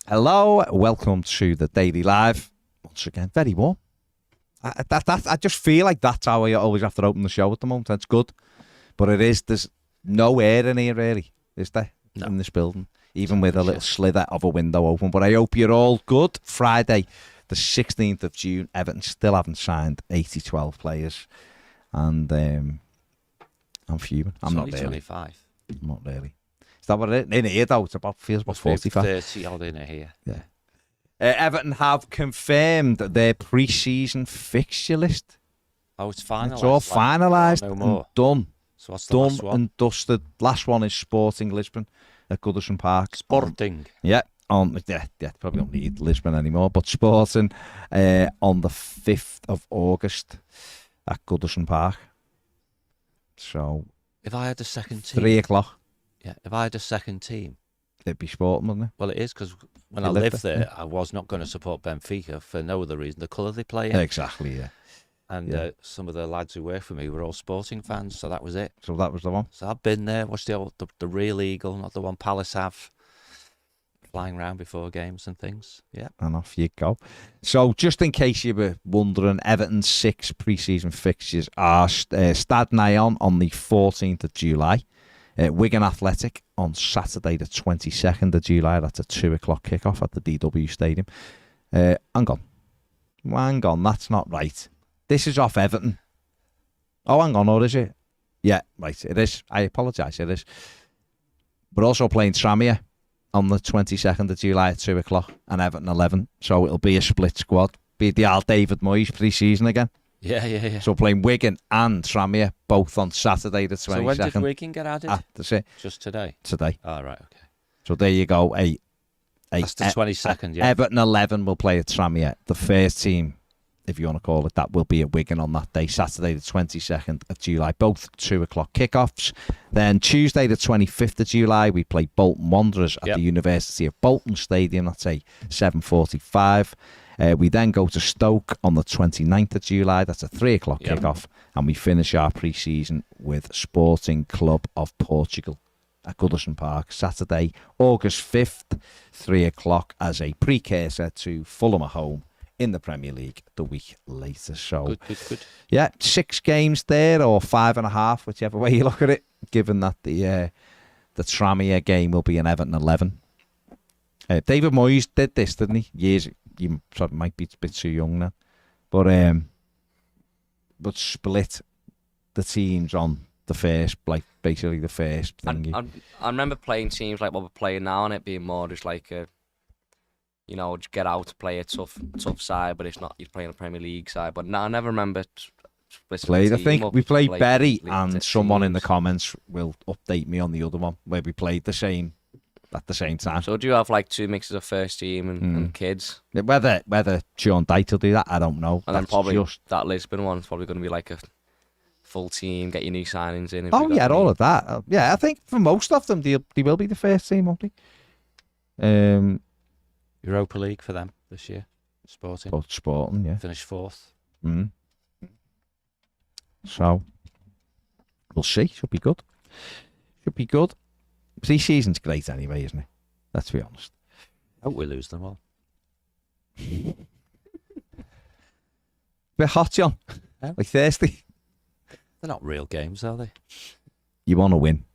Hello, welcome to the Daily Live. Once again, very warm. I just feel like that's how I always have to open the show at the moment. That's good. But it is, there's no air in here really, is there? No. In this building. Even with a little slither of a window open. But I hope you're all good. Friday, the 16th of June, Everton still haven't signed 80-12 players. And I'm fuming. I'm not really. 25. I'm not really. Is that what it is? In here though, feels about 45. 30 odd in here. Yeah. Everton have confirmed their pre-season fixture list. Oh, it's finalised. It's all finalised and done. So what's the last one? And dusted. Last one is Sporting Lisbon at Goodison Park. Sporting. Yeah. Probably don't need Lisbon anymore, but Sporting on the 5th of August at Goodison Park. So if I had a second team, 3 o'clock. Yeah, if I had a second team, it'd be Sporting, wouldn't it? Well, it is because when I lived there, I was not going to support Benfica for no other reason. The colour they play in. Exactly, yeah. And some of the lads who work for me were all Sporting fans, so that was it. So that was the one. So I've been there. Watched the real Eagle, not the one Palace have, flying around before games and things. Yeah. And off you go. So just in case you were wondering, Everton's 6 pre-season fixtures are Stade Nyon on the 14th of July. Wigan Athletic on Saturday the 22nd of July. That's a 2 o'clock kickoff at the DW Stadium. Hang on, that's not right. This is off Everton. Oh, hang on, or is it? Yeah, right, it is. I apologise, it is. We're also playing Tranmere on the 22nd of July at 2 o'clock and Everton 11. So it'll be a split squad. Be the Al David Moyes pre-season again. Yeah. So playing Wigan and Tranmere both on Saturday the 22nd. So when did Wigan get added? That's it. Just today? Today. Oh, right, okay. So there you go. That's the 22nd, yeah. Everton 11 will play at Tranmere. The first team, if you want to call it that, will be at Wigan on that day, Saturday the 22nd of July. Both 2 o'clock kickoffs. Then Tuesday the 25th of July, we play Bolton Wanderers at the University of Bolton Stadium. That's a 7:45. We then go to Stoke on the 29th of July. That's a 3 o'clock kickoff. And we finish our pre-season with Sporting Club of Portugal at Goodison Park, Saturday, August 5th, 3 o'clock, as a precursor to Fulham at home in the Premier League the week later. So, good. Yeah, 6 games there, or 5.5, whichever way you look at it, given that the Tranmere game will be an Everton 11. David Moyes did this, didn't he? Years. You might be a bit too young now, but split the teams on the first, like basically the first thing. I remember playing teams like what we're playing now, and it being more just like a, just get out to play a tough side, but it's not you're playing a Premier League side. But no, I never remember played. I think we played Bury, and someone in the comments will update me on the other one where we played the same. At the same time. So do you have like 2 mixes of first team and kids? Whether Sean Dyche will do that, I don't know. And then probably that Lisbon one's probably going to be like a full team, get your new signings in. Oh yeah, all of that. Yeah, I think for most of them, they will be the first team, won't they? Europa League for them this year. Sporting, yeah. Finished 4th. So we'll see. Should be good. Pre-season's great anyway, isn't it? Let's be honest. Hope we lose them all. Bit hot, John. Yeah. Like thirsty. They're not real games, are they? You want to win.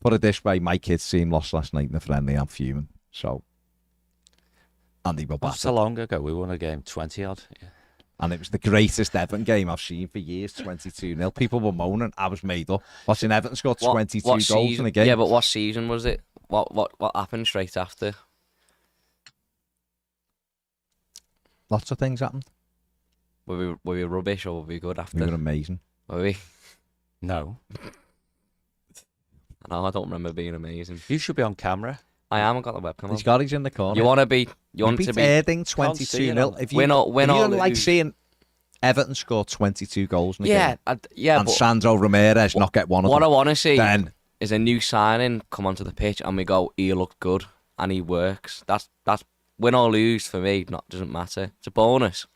Put it this way, my kids' team lost last night in the friendly. I'm fuming. So, and they were battered. Not so long ago, we won a game 20-odd. Yeah. And it was the greatest Everton game I've seen for years, 22-0. People were moaning. I was made up. Watching Everton score 22 goals in a game. Yeah, but what season was it? What happened straight after? Lots of things happened. Were we rubbish or were we good after? We were amazing. Were we? No. No, I don't remember being amazing. You should be on camera. I am. I've got the webcam on. He's in the corner. You want to be... You want beat to be... Erding 22-0. If you don't like seeing Everton score 22 goals in a game, and Sandro Ramirez not get one of them, what I want to see then is a new signing come onto the pitch and we go, he looked good and he works. That's win or lose for me. Doesn't matter. It's a bonus,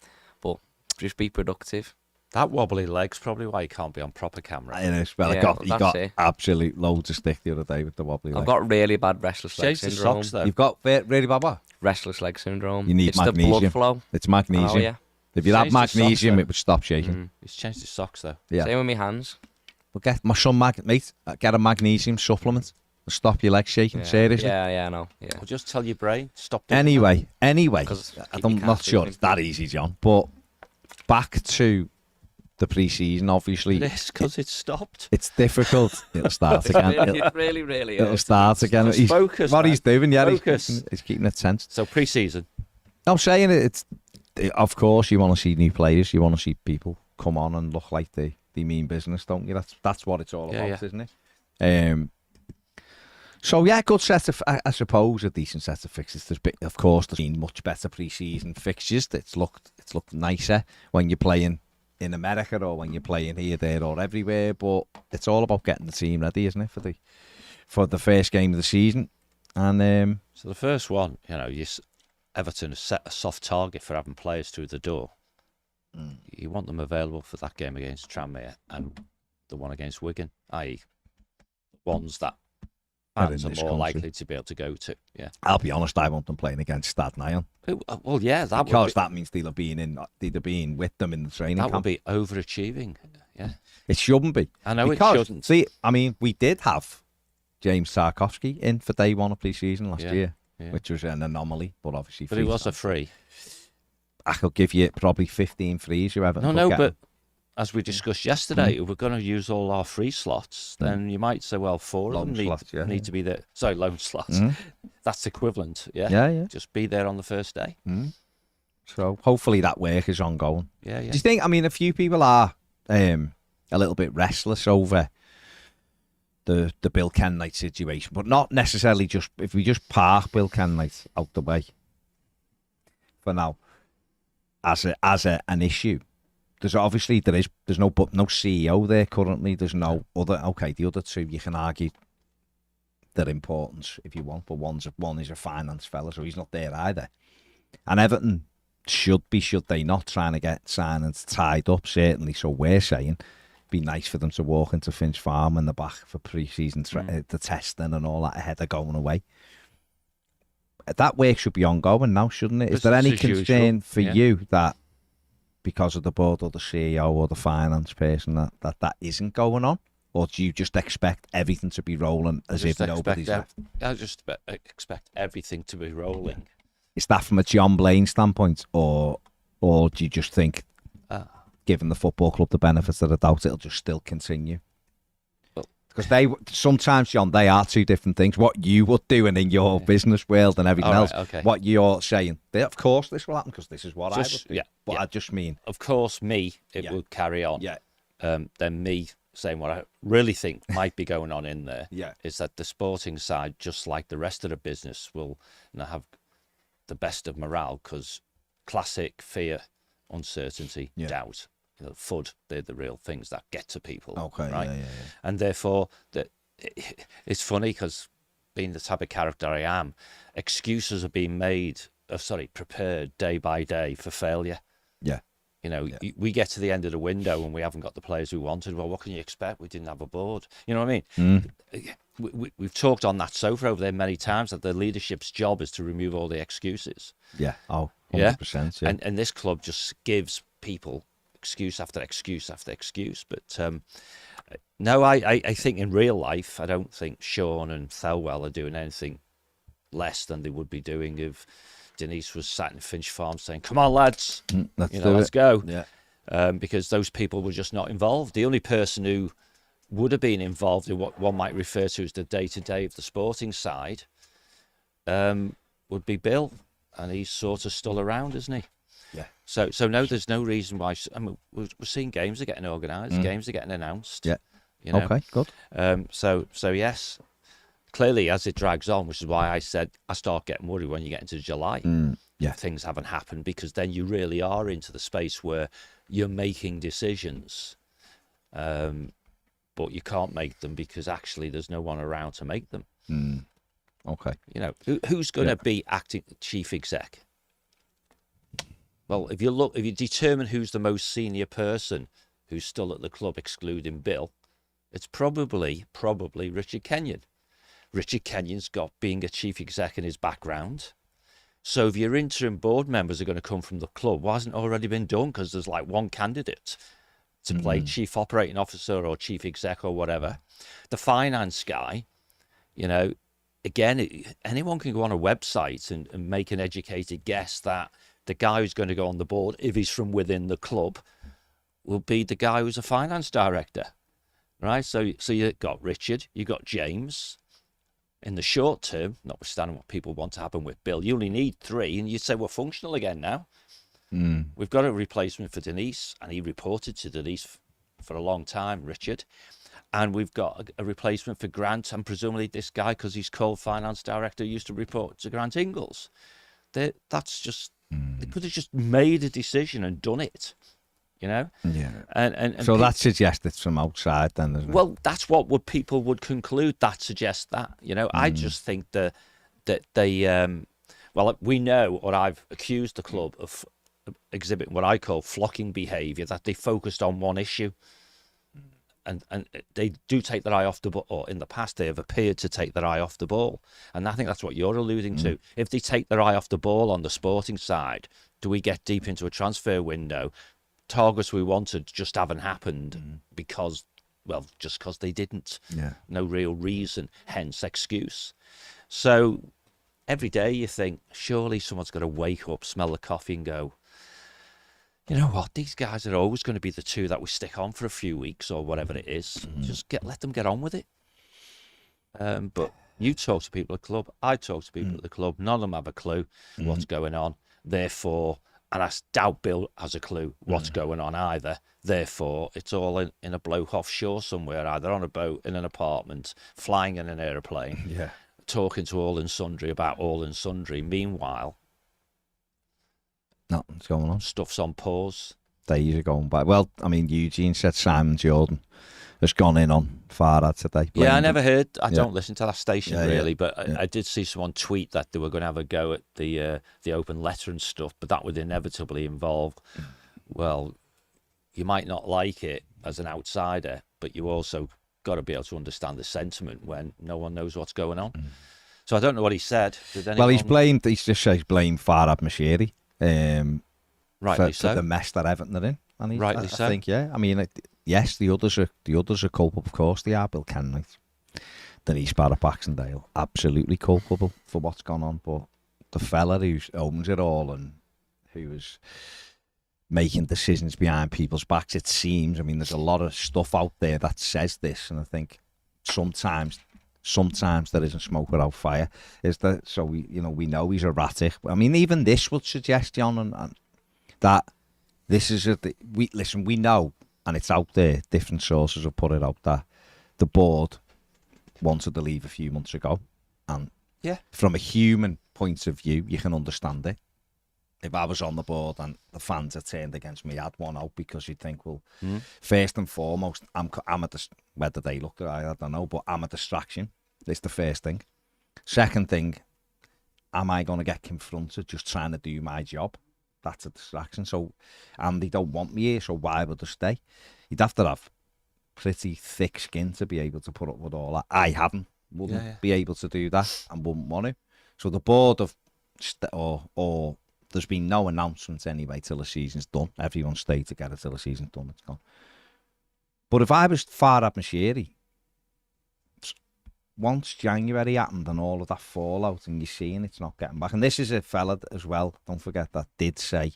but just be productive. That wobbly leg's probably why he can't be on proper camera. I know. Well, Yeah, he that's got it. absolute loads of stick the other day with the wobbly leg. I've got really bad restless leg Change the syndrome. socks though. You've got really bad what? Restless leg syndrome. You need it's the magnesium. blood flow. It's magnesium. Oh, yeah. If you had Change the socks, magnesium, though. it would stop shaking. Mm. He's changed his socks though. Yeah. Same with my hands. Well, get my son, mate. Get a magnesium supplement. It'll stop your legs shaking. Yeah. Seriously. Yeah, I know. Yeah. Well, just tell your brain stop. Doing Anyway, 'Cause keep I'm your not calves sure moving. it's that easy, John. But back to the pre-season, obviously, that. It is because it's stopped. it's difficult. It'll start again. It really It'll is. start again. Just He's, focus, what man. he's doing, yeah, Focus. he's keeping it tense. So pre-season. I'm saying of course, you want to see new players. You want to see people come on and look like they mean business, don't you? That's what it's all Yeah, about, yeah. isn't it? So yeah, good set of, I suppose, a decent set of fixtures. Of course, there's been much better pre-season fixtures. It's looked nicer when you're playing in America or when you're playing here, there, or everywhere. But it's all about getting the team ready, isn't it, for the first game of the season? And So the first one, Everton has set a soft target for having players through the door. You want them available for that game against Tranmere and the one against Wigan, i.e. ones that fans in are this more country. likely to be able to go to. Yeah. I'll be honest, I want them playing against Stad Nyon Well, yeah, that because that means they'll have been with them in the training would camp. be overachieving. Yeah. It shouldn't be. I know Because, it shouldn't. See, I mean, we did have James Tarkovsky in for day one of pre-season last Yeah, year, yeah. which was an anomaly, but obviously. But it was a free. I could give you probably 15 frees, you ever. No, but as we discussed yesterday, if we're going to use all our free slots, then you might say, well, four Loan of them slots, yeah, need yeah. to be there. Sorry, loan slots. That's equivalent, yeah? Yeah. Just be there on the first day. So hopefully that work is ongoing. Yeah, yeah. Do you think? I mean, a few people are a little bit restless over the Bill Kenwright situation, but not necessarily just if we just park Bill Kenwright out the way for now as an issue. There's no CEO there currently. There's no other. Okay, the other two you can argue their importance if you want, but one is a finance fella, so he's not there either. And Everton should they not, trying to get signings tied up, certainly. So we're saying be nice for them to walk into Finch Farm in the back for pre-season the testing and all that ahead of going away. That work should be ongoing now, shouldn't it? Is there any Business as concern usual, for yeah. you that because of the board or the CEO or the finance person that isn't going on? Or do you just expect everything to be rolling as if nobody's left? I just expect everything to be rolling. Is that from a John Blaine standpoint, or do you just think, given the football club the benefits of the doubt, it'll just still continue? Because sometimes, John, they are two different things. What you would do and in your business world and everything All else, right, okay. what you're saying, of course this will happen because this is what I would Just- do. yeah, But yeah. I just mean, Of course, it Yeah. will carry on. yeah, Then me saying what I really think might be going on in there yeah, is that the sporting side, just like the rest of the business, will have the best of morale because classic fear, uncertainty, Yeah. doubt, FUD, they're the real things that get to people. okay, right? yeah. And therefore, it's funny because being the type of character I am, excuses are being prepared day by day for failure. Yeah. We get to the end of the window and we haven't got the players we wanted. Well, what can you expect? We didn't have a board. You know what I mean? We've talked on that sofa over there many times that the leadership's job is to remove all the excuses. Yeah. Oh, Yeah. 100%. Yeah. And this club just gives people excuse after excuse after excuse. But no, I think in real life, I don't think Sean and Thelwell are doing anything less than they would be doing if Denise was sat in Finch Farm saying, "Come on, lads, let's go." Yeah. Because those people were just not involved. The only person who would have been involved in what one might refer to as the day-to-day of the sporting side would be Bill, and he's sort of still around, isn't he? Yeah. So no, there's no reason why. I mean, we're seeing games are getting organised, games are getting announced. Yeah. You know? Okay, good. So yes, clearly as it drags on, which is why I said I start getting worried when you get into July. Yeah. Things haven't happened because then you really are into the space where you're making decisions, but you can't make them because actually there's no one around to make them. Okay. Who's going to be acting chief exec? Well, if you determine who's the most senior person who's still at the club, excluding Bill, it's probably Richard Kenyon. Richard Kenyon's got being a chief exec in his background. So if your interim board members are going to come from the club, why hasn't it already been done? Because there's like one candidate to play chief operating officer or chief exec or whatever. The finance guy, again, anyone can go on a website and make an educated guess that the guy who's going to go on the board, if he's from within the club, will be the guy who's a finance director, right? So you got Richard, you got James. In the short term, notwithstanding what people want to happen with Bill, you only need 3, and you'd say we're functional again now. We've got a replacement for Denise, and he reported to Denise for a long time, Richard. And we've got a replacement for Grant, and presumably this guy, because he's called finance director, used to report to Grant Ingalls. That's just, they could have just made a decision and done it. Yeah. And so that suggests it's from outside then, doesn't it? Well, that's what people would conclude. That suggests that, I just think that they, we know, or I've accused the club of exhibiting what I call flocking behaviour, that they focused on one issue. And they do take their eye off the ball, or in the past they have appeared to take their eye off the ball. And I think that's what you're alluding to. If they take their eye off the ball on the sporting side, do we get deep into a transfer window? Targets we wanted just haven't happened because they didn't. Yeah. No real reason, hence excuse. So every day you think, surely someone's got to wake up, smell the coffee and go, you know what, these guys are always going to be the 2 that we stick on for a few weeks or whatever it is. Just let them get on with it. But you talk to people at the club, I talk to people at the club, none of them have a clue what's going on. Therefore, and I doubt Bill has a clue what's going on either. Therefore, it's all in a bloke offshore somewhere, either on a boat, in an apartment, flying in an aeroplane, talking to all and sundry about all and sundry. Meanwhile, nothing's going on. Stuff's on pause. Days are going by. Well, I mean, Eugene said Simon Jordan has gone in on Farhad today. Yeah, I never heard. I don't listen to that station really, but I did see someone tweet that they were going to have a go at the open letter and stuff, but that would inevitably involve, well, you might not like it as an outsider, but you also got to be able to understand the sentiment when no one knows what's going on. So I don't know what he said. Well, he's just says blamed Farhad Mashiri for the mess that Everton are in. And Rightly so. I think, yeah. I mean, yes, the others are culpable. Of course they are. Bill Kenwright, Denise Barrett, Baxendale, absolutely culpable for what's gone on. But the fella who owns it all and who is making decisions behind people's backs, it seems. I mean, there's a lot of stuff out there that says this, and I think sometimes there isn't smoke without fire. So we know he's erratic. I mean, even this would suggest, John, and that this is we know, and it's out there. Different sources have put it out that the board wanted to leave a few months ago, and from a human point of view, you can understand it. If I was on the board and the fans had turned against me, I'd want out, because you'd think, well, first and foremost, I'm whether they look at it, I don't know, but I'm a distraction. It's the first thing. Second thing, am I going to get confronted just trying to do my job? That's a distraction. So, and they don't want me here, so why would I stay? You'd have to have pretty thick skin to be able to put up with all that. I wouldn't be able to do that and wouldn't want to. So the board of, or there's been no announcements anyway till the season's done. Everyone stayed together till the season's done. It's gone. But if I was Farhad Mashiri, once January happened and all of that fallout, and you're seeing it's not getting back. And this is a fella as well, don't forget, that did say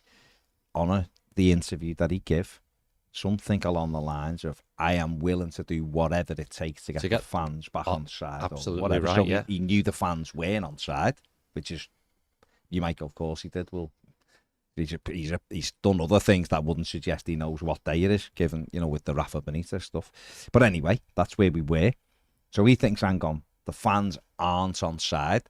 on the interview that he gave something along the lines of, I am willing to do whatever it takes to get the fans back on side. Absolutely or whatever. right, so he knew the fans weren't on side, which is, you might go, of course he did. Well, he's done other things that wouldn't suggest he knows what day it is, given, with the Rafa Benitez stuff. But anyway, that's where we were. So he thinks, hang on, the fans aren't on side,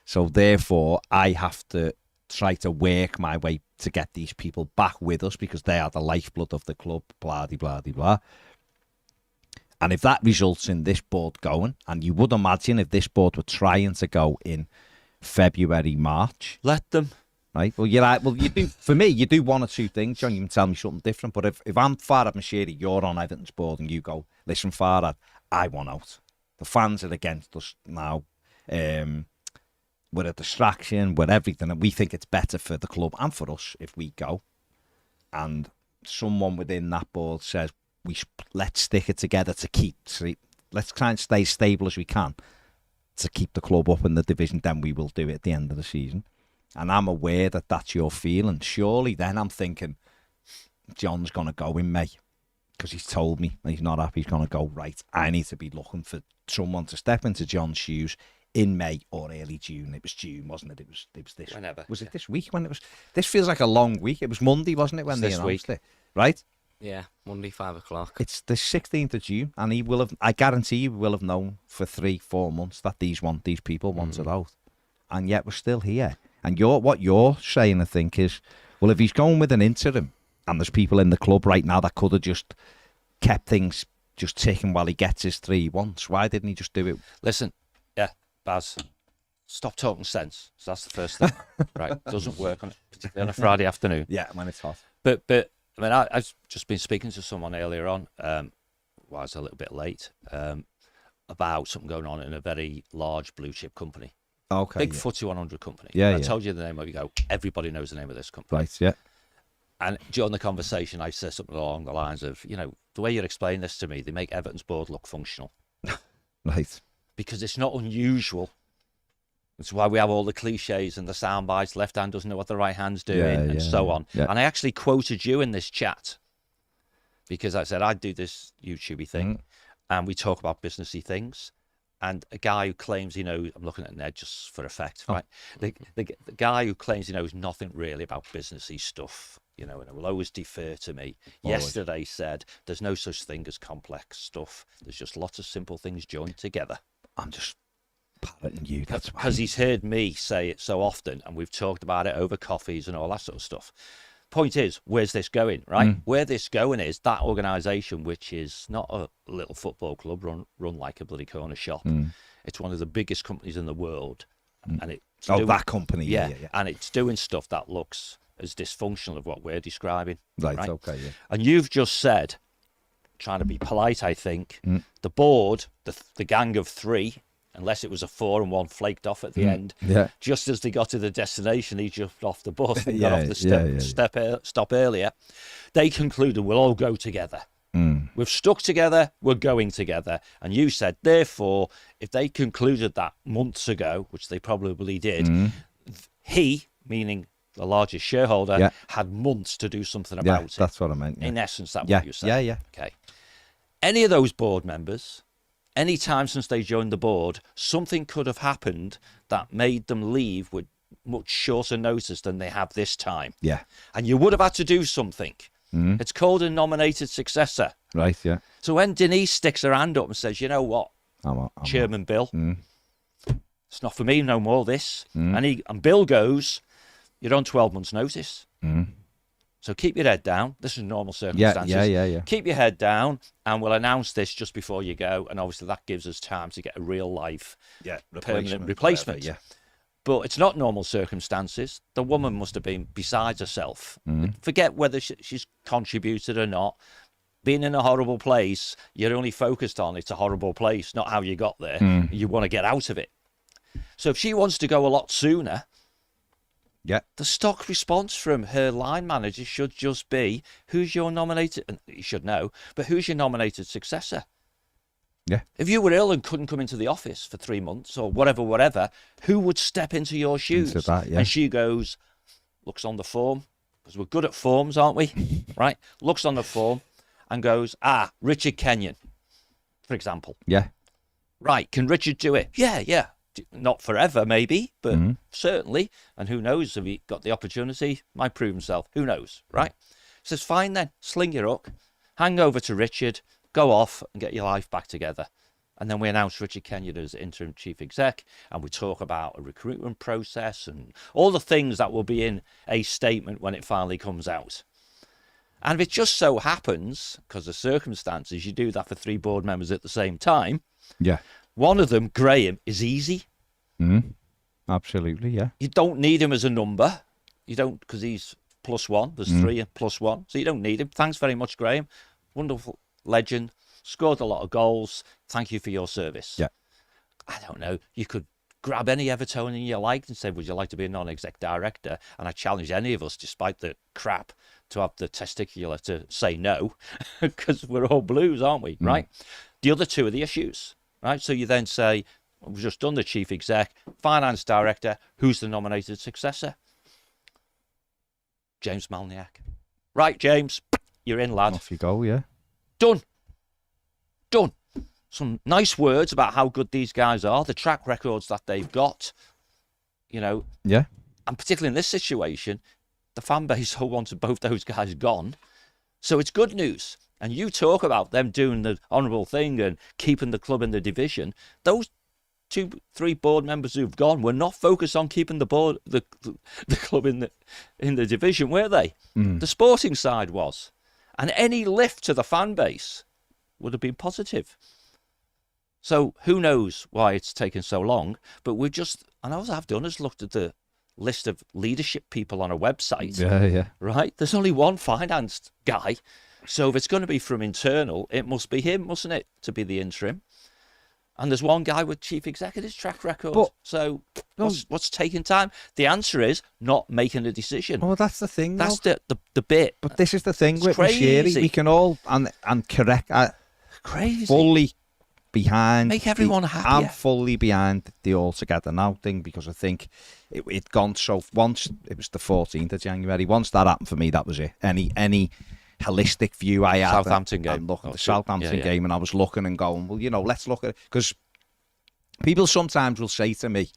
so therefore I have to try to work my way to get these people back with us, because they are the lifeblood of the club, blah, blah, blah, blah. And if that results in this board going, and you would imagine if this board were trying to go in February, March. Let them. Right. Well, you're right. Well, you do. For me, you do one or two things, John. You can tell me something different. But if I'm Farhad Mashiri, you're on Everton's board, and you go, listen, Farhad, I want out. The fans are against us now. We're a distraction. We're everything, and we think it's better for the club and for us if we go. And someone within that board says, let's stick it together to keep. Let's try and stay stable as we can to keep the club up in the division. Then we will do it at the end of the season. And I'm aware that that's your feeling. Surely then I'm thinking, John's going to go in May because he's told me he's not happy. He's going to go, right, I need to be looking for someone to step into John's shoes in May or early June. It was June, wasn't it? It was this. Whenever. Was it this week when it was? This feels like a long week. It was Monday, wasn't it, when they announced it? Right? Yeah, Monday, 5 o'clock. It's the 16th of June, and he will have, I guarantee you, will have known for 3-4 months that these people wanted out. And yet we're still here. And what you're saying, I think, is, well, if he's going with an interim and there's people in the club right now that could have just kept things just ticking while he gets his 3 he wants, why didn't he just do it? Listen, Baz, stop talking sense. So that's the first thing, right? Doesn't work particularly on a Friday afternoon. Yeah, when it's hot. But I mean, I've just been speaking to someone earlier on, I was a little bit late, about something going on in a very large blue chip company. Okay. Big FTSE 100 company. Yeah, I told you the name of it. You go, everybody knows the name of this company. Right, yeah. And during the conversation, I said something along the lines of, the way you're explaining this to me, they make Everton's board look functional. Right. Because it's not unusual. It's why we have all the cliches and the sound bites. Left hand doesn't know what the right hand's doing, and so on. Yeah. And I actually quoted you in this chat because I said I'd do this YouTubey thing, and we talk about businessy things. And a guy who claims he knows, I'm looking at Ned just for effect, right? The guy who claims he knows nothing really about businessy stuff, and will always defer to me. Always. Yesterday said, there's no such thing as complex stuff. There's just lots of simple things joined together. I'm just parroting you. That's because he's heard me say it so often, and we've talked about it over coffees and all that sort of stuff. Point is, where's this going, right? Where this going is that organisation, which is not a little football club run like a bloody corner shop. It's one of the biggest companies in the world, and it's that company, yeah, and it's doing stuff that looks as dysfunctional of what we're describing. Right. Okay, yeah. And you've just said, trying to be polite, I think, the board, the gang of 3. Unless it was a 4 and one flaked off at the end. Yeah. Just as they got to the destination, he jumped off the bus and got off the stop earlier. They concluded we'll all go together. We've stuck together, we're going together. And you said, therefore, if they concluded that months ago, which they probably did, he, meaning the largest shareholder, had months to do something about it. That's what I meant. Yeah. In essence, that's what you said. Yeah. Okay. Any of those board members, any time since they joined the board, something could have happened that made them leave with much shorter notice than they have this time. Yeah. And you would have had to do something. It's called a nominated successor. Right, yeah. So when Denise sticks her hand up and says, you know what, Chairman Bill, it's not for me no more, this. And Bill goes, you're on 12 months' notice. So keep your head down. This is normal circumstances. Yeah. Keep your head down, and we'll announce this just before you go. And obviously that gives us time to get a real life, permanent replacement. Whatever, But it's not normal circumstances. The woman must have been beside herself. Forget whether she's contributed or not. Being in a horrible place, you're only focused on it's a horrible place, not how you got there. You want to get out of it. So if she wants to go a lot sooner, the stock response from her line manager should just be, who's your nominated, and you should know, but who's your nominated successor? Yeah. If you were ill and couldn't come into the office for 3 months or whatever, who would step into your shoes? Into that, And she goes, looks on the form, because we're good at forms, aren't we? Right? Looks on the form and goes, Richard Kenyon, for example. Yeah. Right, can Richard do it? Yeah. Not forever, maybe, but certainly. And who knows, if he got the opportunity, might prove himself. Who knows, right? Says, fine then, sling your hook, hang over to Richard, go off and get your life back together. And then we announce Richard Kenyon as interim chief exec, and we talk about a recruitment process and all the things that will be in a statement when it finally comes out. And if it just so happens, because of circumstances, you do that for 3 board members at the same time. Yeah. One of them, Graham, is easy. Absolutely, yeah. You don't need him as a number. You don't, because he's +1. There's 3 and +1, so you don't need him. Thanks very much, Graham. Wonderful legend. Scored a lot of goals. Thank you for your service. Yeah. I don't know. You could grab any Evertonian you liked and say, would you like to be a non-exec director? And I challenge any of us, despite the crap, to have the testicular to say no, because we're all Blues, aren't we? Right? The other two are the issues, right? So you then say, we've just done the chief exec, finance director, who's the nominated successor? James Malniak. Right, James, you're in, lad. Off you go, yeah. Done. Some nice words about how good these guys are, the track records that they've got, you know. Yeah. And particularly in this situation, the fan base all wanted both those guys gone. So it's good news. And you talk about them doing the honourable thing and keeping the club in the division. Those 2-3 board members who've gone were not focused on keeping the club in the division, were they? The sporting side was. And any lift to the fan base would have been positive. So who knows why it's taken so long, but and all I've done is looked at the list of leadership people on a website. Yeah. Right? There's only one finance guy. So if it's going to be from internal, it must be him, mustn't it, to be the interim? And there's one guy with chief executive's track record. But, what's taking time? The answer is not making a decision. Oh, that's the thing. That's the bit. But this is the thing It's with crazy. Mashiri. We can all and correct. Crazy. Fully behind. Make everyone happy. I'm fully behind the all together now thing, because I think it'd gone so. Once it was the 14th of January. Once that happened for me, that was it. Any holistic view I had. Southampton game. The Southampton game, and I was looking and going, well, you know, let's look at it, because people sometimes will say to me,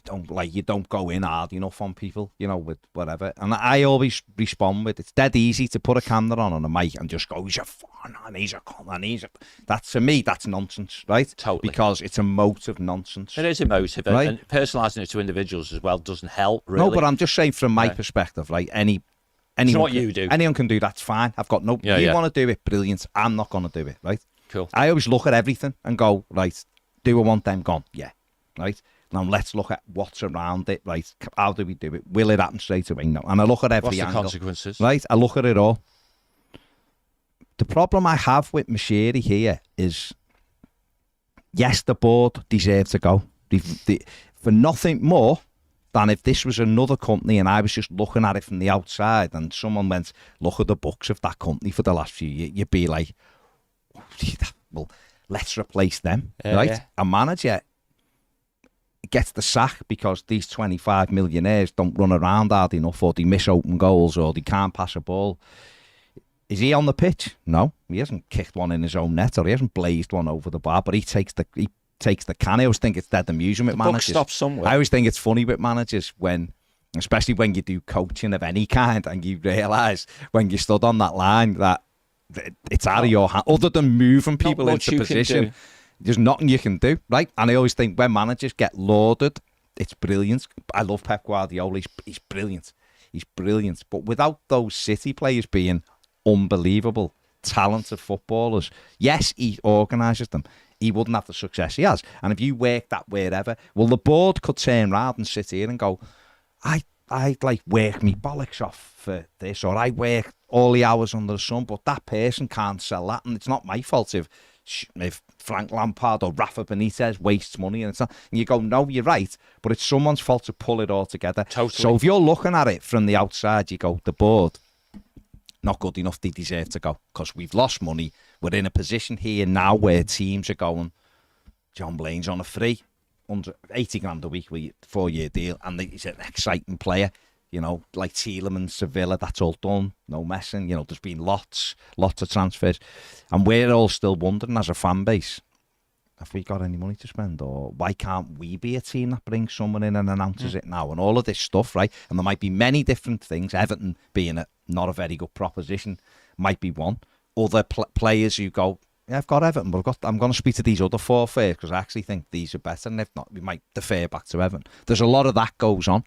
you don't go in hard enough on people, you know, with whatever. And I always respond with, it's dead easy to put a camera on a mic and just go, he's a fun and he's a con and he's a... That's, to me, that's nonsense, right? Totally. Because it's emotive nonsense. It is emotive, right? And personalising it to individuals as well doesn't help, really. No, but I'm just saying from my perspective, like anyone what you do. Anyone can do, that's fine. I've got no... you want to do it, brilliant. I'm not going to do it, right? Cool. I always look at everything and go, right, do I want them gone? Yeah, right? Now let's look at what's around it, right? How do we do it? Will it happen straight away? No. And I look at every angle. What's the consequences? Right? I look at it all. The problem I have with Mashiri here is, yes, the board deserve to go. For nothing more than if this was another company and I was just looking at it from the outside and someone went, look at the books of that company for the last few years, you'd be like, well, let's replace them, right? Yeah. A manager gets the sack because these 25 millionaires don't run around hard enough, or they miss open goals, or they can't pass a ball. Is he on the pitch? No, he hasn't kicked one in his own net, or he hasn't blazed one over the bar, but he takes the can. I always think it's dead amusing with managers. Buck stops somewhere. I always think it's funny with managers especially when you do coaching of any kind, and you realise when you stood on that line that it's out of your hand. Other than moving people into position, there's nothing you can do, right? And I always think when managers get lauded, it's brilliant. I love Pep Guardiola. He's brilliant. He's brilliant. But without those City players being unbelievable, talented footballers, yes, he organises them, he wouldn't have the success he has. And if you work that wherever, well, the board could turn round and sit here and go, I like work me bollocks off for this, or I work all the hours under the sun, but that person can't sell that, and it's not my fault if Frank Lampard or Rafa Benitez wastes money, and it's not. And you go, no, you're right, but it's someone's fault to pull it all together. Totally. So if you're looking at it from the outside, you go, the board, not good enough, they deserve to go, because we've lost money. We're in a position here now where teams are going, John Blaine's on a free, under 80 grand a week with a 4-year deal, and he's an exciting player, you know, like Tielemans, Sevilla, that's all done, no messing, you know, there's been lots of transfers, and we're all still wondering as a fan base, have we got any money to spend, or why can't we be a team that brings someone in and announces it now, and all of this stuff, right? And there might be many different things. Everton being not a very good proposition might be one. Other players who go, yeah, I've got Everton, but I'm going to speak to these other 4 first, because I actually think these are better, and if not, we might defer back to Everton. There's a lot of that goes on.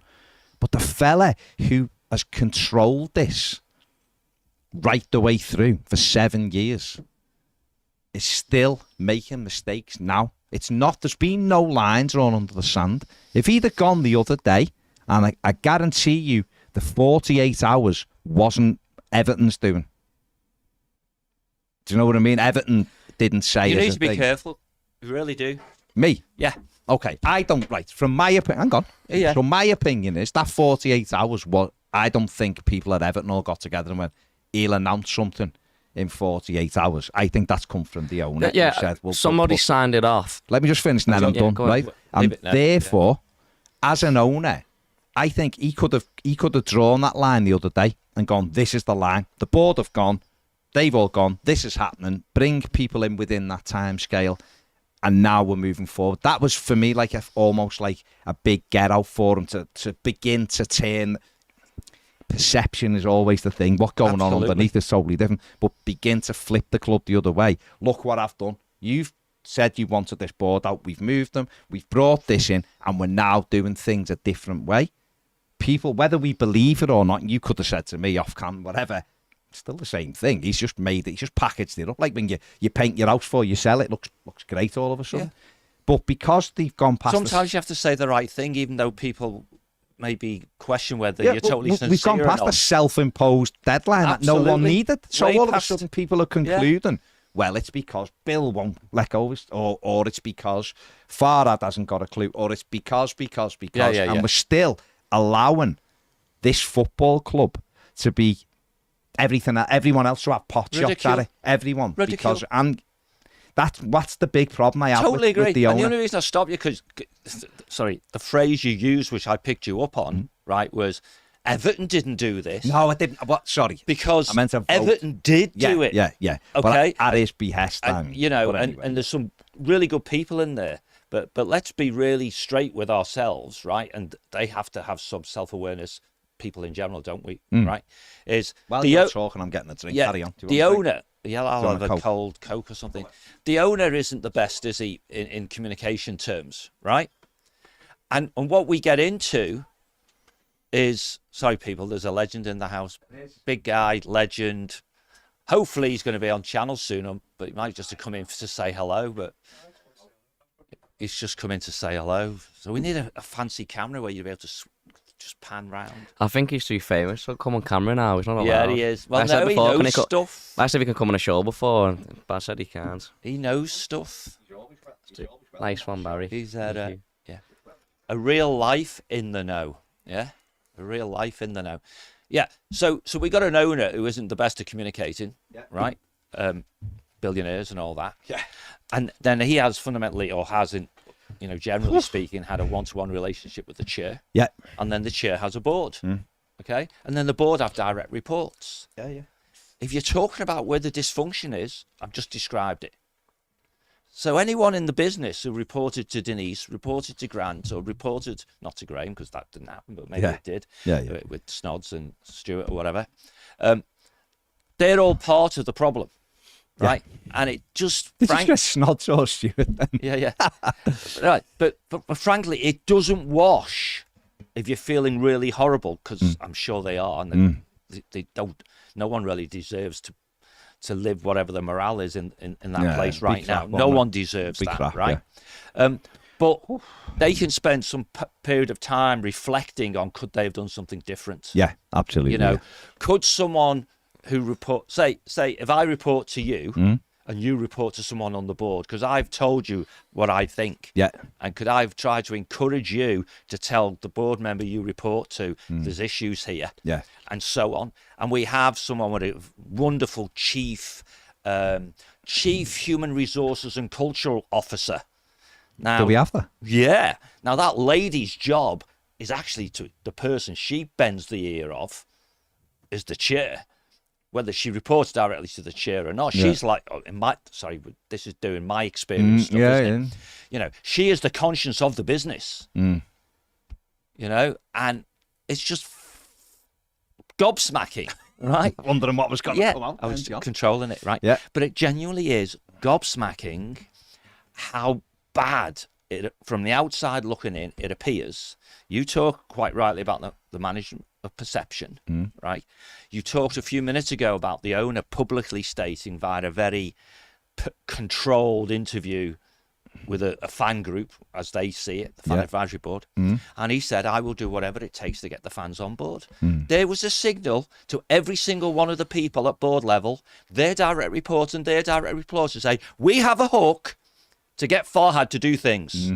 But the fella who has controlled this right the way through for 7 years is still making mistakes now. It's not, there's been no lines drawn under the sand. If he'd have gone the other day And I guarantee you the 48 hours wasn't Everton's doing. Do you know what I mean? Everton didn't say You as need a to be thing. careful. You really do. Me? Yeah. Okay, I don't, right, from my opinion, hang on. Yeah. So my opinion is that 48 hours, I don't think people at Everton all got together and went, he'll announce something in 48 hours. I think that's come from the owner. Yeah, who said, well, somebody but signed it off. let me just finish and then I'm Yeah, done, go on. right? Leave And it now. therefore, as an owner, I think he could have drawn that line the other day and gone, this is the line. The board have gone, they've all gone, this is happening. Bring people in within that time scale. And now we're moving forward. That was for me like almost like a big get out for him to begin to turn. Perception is always the thing. What's going on Absolutely. underneath is totally different. But begin to flip the club the other way. Look what I've done. You've said you wanted this board out. We've moved them. We've brought this in, and we're now doing things a different way. People, whether we believe it or not, you could have said to me off cam, whatever. Still the same thing. He's just made it. He's just packaged it up. Like when you paint your house before you sell it, looks great all of a sudden. Yeah. But because they've gone past, Sometimes you have to say the right thing, even though people maybe question whether you're totally sincere. We've gone or past not. the self-imposed deadline that no one Absolutely. needed. So Way all of a past- sudden, people are concluding, well, it's because Bill won't let go, or it's because Farhad hasn't got a clue, or it's because, Yeah. and we're still allowing this football club to be everything that everyone else to have pot shots Ridicule. at it. Everyone. Ridicule. Because, and what's the big problem I have Totally with, agree. with the And owner. the only reason I stopped you, because, sorry, the phrase you used, which I picked you up on, right, was Everton didn't do this. No, I didn't. What? Sorry. Because I meant to vote. Everton did do it. Yeah. Okay. But at his behest. And, but anyway. and there's some really good people in there. But let's be really straight with ourselves, right? And they have to have some self-awareness, people in general, don't we? Right? Is While the you're o- talking, I'm getting a drink. yeah, Carry on. Do you the want a drink? owner, yeah, I'll Do you want have a a Coke? cold Coke or something. The owner isn't the best, is he, in communication terms, right? And what we get into is, sorry, people, there's a legend in the house. Big guy, legend. Hopefully he's going to be on channel soon, but he might just have come in to say hello, but he's just come in to say hello. So we need a fancy camera where you'll be able to just pan round. I think he's too famous. He'll come on camera now. He's not allowed. Yeah, he is. Well, I said no, he before, can knows he stuff. I said he can come on a show before, but I said he can't. He knows stuff. Nice one, Barry. He's Thank you. a real life in the know. Yeah, a real life in the know. Yeah. So we got an owner who isn't the best at communicating, right? Billionaires and all that. Yeah. And then he has fundamentally, or hasn't, generally speaking, had a one-to-one relationship with the chair. Yeah. And then the chair has a board. Okay. And then the board have direct reports. Yeah. If you're talking about where the dysfunction is, I've just described it. So anyone in the business who reported to Denise, reported to Grant, or reported, not to Graham, because that didn't happen, but maybe it did, Yeah. with Snods and Stuart or whatever, they're all part of the problem, right? And it just... Did you just Snods or Stuart then? Yeah. Right, but frankly, it doesn't wash if you're feeling really horrible, because I'm sure they are, and they don't... No one really deserves to live whatever the morale is in that place right now. No one deserves that, crap, right? But they can spend some period of time reflecting on, could they have done something different? Yeah, absolutely. Could someone who report, say if I report to you and you report to someone on the board, because I've told you what I think. Yeah. And could I have tried to encourage you to tell the board member you report to there's issues here? Yeah. And so on. And we have someone with a wonderful chief human resources and cultural officer. Now, Do we have that? yeah. Now that lady's job is actually to the person she bends the ear of is the chair. Whether she reports directly to the chair or not, she's like, this is doing my experience stuff, isn't it? She is the conscience of the business. And it's just gobsmacking, right? Wondering what was going to come out. I was controlling it, right? Yeah. But it genuinely is gobsmacking how bad it, from the outside looking in, it appears. You talk quite rightly about the management of perception, right? You talked a few minutes ago about the owner publicly stating via a very controlled interview with a fan group, as they see it, the fan advisory board, and he said, I will do whatever it takes to get the fans on board. There was a signal to every single one of the people at board level, their direct reports and their direct reports, to say, we have a hook to get Farhad to do things.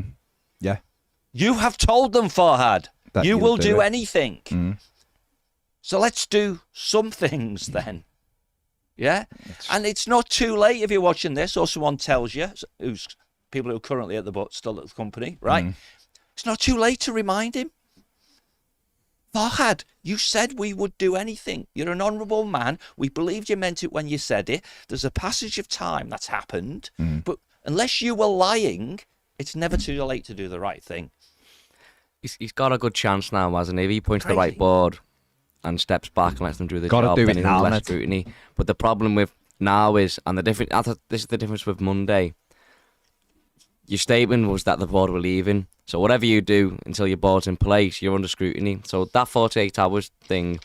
Yeah. You have told them, Farhad, That you you'll will do do it. anything. So let's do some things then. Yeah? And it's not too late if you're watching this or someone tells you, who's people who are currently at the still at the company, right? It's not too late to remind him. Farhad, you said we would do anything. You're an honourable man. We believed you meant it when you said it. There's a passage of time that's happened. But unless you were lying, it's never too late to do the right thing. He's got a good chance now, hasn't he? If he points to the right Crazy. board and steps back and lets them do the Gotta job, do then it he's now, under less mate. scrutiny. But the problem with now is, and the difference, this is the difference with Monday. Your statement was that the board were leaving. So whatever you do until your board's in place, you're under scrutiny. So that 48 hours thing,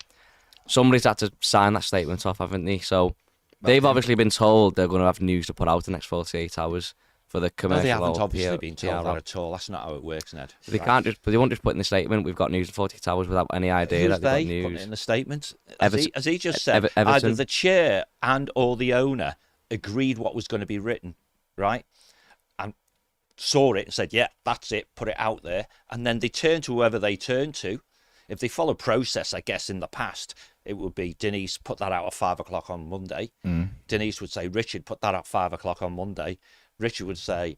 somebody's had to sign that statement off, haven't they? So they've obviously been told they're going to have news to put out the next 48 hours for the No, commercial. they haven't or obviously PR been told that at all. That's not how it works, Ned. They can't just, but they won't just put in the statement, we've got news in 48 hours without any idea Who's that they've they got putting news. it in the statement? Everton. As he just said, either Everton. the chair and or the owner agreed what was going to be written, right? And saw it and said, yeah, that's it, put it out there. And then they turn to whoever they turn to. If they follow process, I guess, in the past, it would be Denise, put that out at 5 o'clock on Monday. Denise would say, Richard, put that at 5 o'clock on Monday. Richard would say,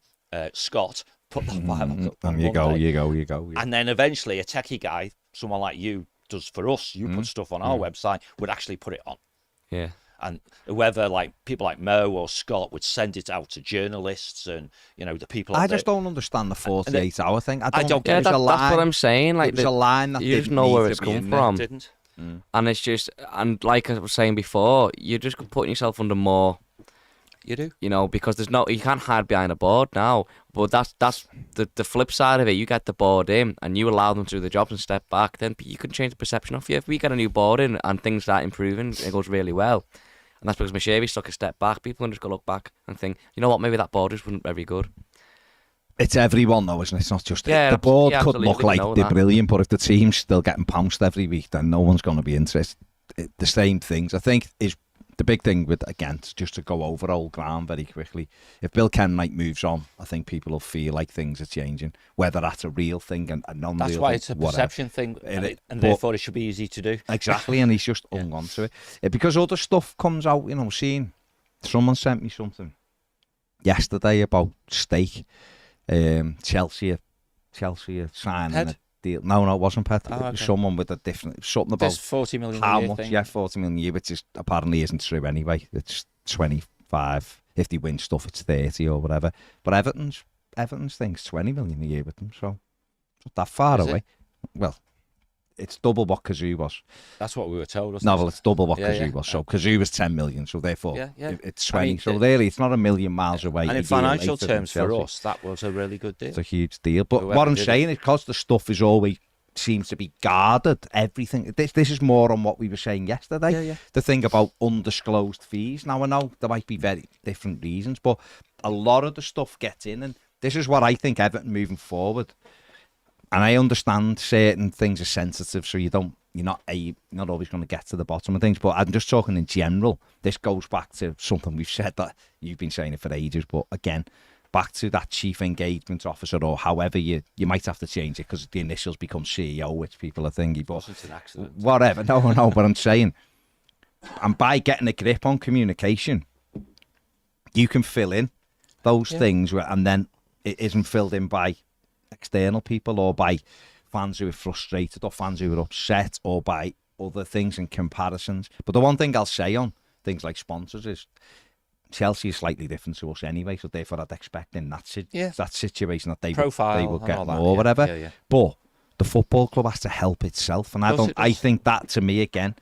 Scott, put that 5 o'clock on Monday. You go. And then eventually a techie guy, someone like you does for us, you put stuff on our website, would actually put it on. Yeah. And whoever, like people like Mo or Scott, would send it out to journalists and, you know, the people. I just don't understand the 48-hour thing. I don't Yeah, get that's what I'm saying. Like, There's a line that you just didn't know where need it's to be come in there. from. Didn't. And it's just, and like I was saying before, you're just putting yourself under more, You do. you know, because you can't hide behind a board now. But that's the flip side of it. You get the board in and you allow them to do the jobs and step back, then you can change the perception of you. If we get a new board in and things start improving, it goes really well. And that's because Mashavis took a step back. People can just go look back and think, you know what, maybe that board just wasn't very good. It's everyone though, isn't it? It's not just Yeah, the board yeah, could look absolutely, like we know they're that. brilliant, but if the team's still getting pounced every week, then no one's going to be interested. The same things, I think, is the big thing with, again, just to go over old ground very quickly. If Bill Kenwright moves on, I think people will feel like things are changing, whether that's a real thing and a non-real That's why thing, it's a whatever. perception thing, But- and therefore it should be easy to do. Exactly, and he's just hung on to it. Because other stuff comes out, you know, seeing someone sent me something yesterday about stake. Chelsea are signing Ped? a deal. No, it wasn't Pet. Oh, It was okay. someone with a different, something There's about 40 million how a year much. thing. Yeah, 40 million a year, which is apparently isn't true anyway. It's 25. If they win stuff, it's 30 or whatever. But Everton's thing's 20 million a year with them, so it's not that far Is it? away. Well, it's double what Kazoo was. That's what we were told. Wasn't No, it? well, it's double what Yeah, Kazoo yeah. was. So Kazoo was 10 million, so therefore Yeah. it's I 20. mean, So really, it's not a million miles away. And a in year financial later than terms for Chelsea. us, that was a really good deal. It's a huge deal. But Whoever what I'm did it. saying is because the stuff is always seems to be guarded, everything. This is more on what we were saying yesterday. Yeah. The thing about undisclosed fees. Now, I know there might be very different reasons, but a lot of the stuff gets in. And this is what I think Everton moving forward. And I understand certain things are sensitive, so you're not always going to get to the bottom of things. But I'm just talking in general. This goes back to something we've said that you've been saying it for ages. But again, back to that chief engagement officer, or however you might have to change it because the initials become CEO, which people are thinking. But Wasn't an accident. whatever. No. But I'm saying, and by getting a grip on communication, you can fill in those things, and then it isn't filled in by external people or by fans who are frustrated or fans who are upset or by other things and comparisons. But the one thing I'll say on things like sponsors is Chelsea is slightly different to us anyway, so therefore I'd expect in that situation that they Profile will and get all that, more, yeah, whatever. yeah. But the football club has to help itself, and Of course it I does. think that to me again,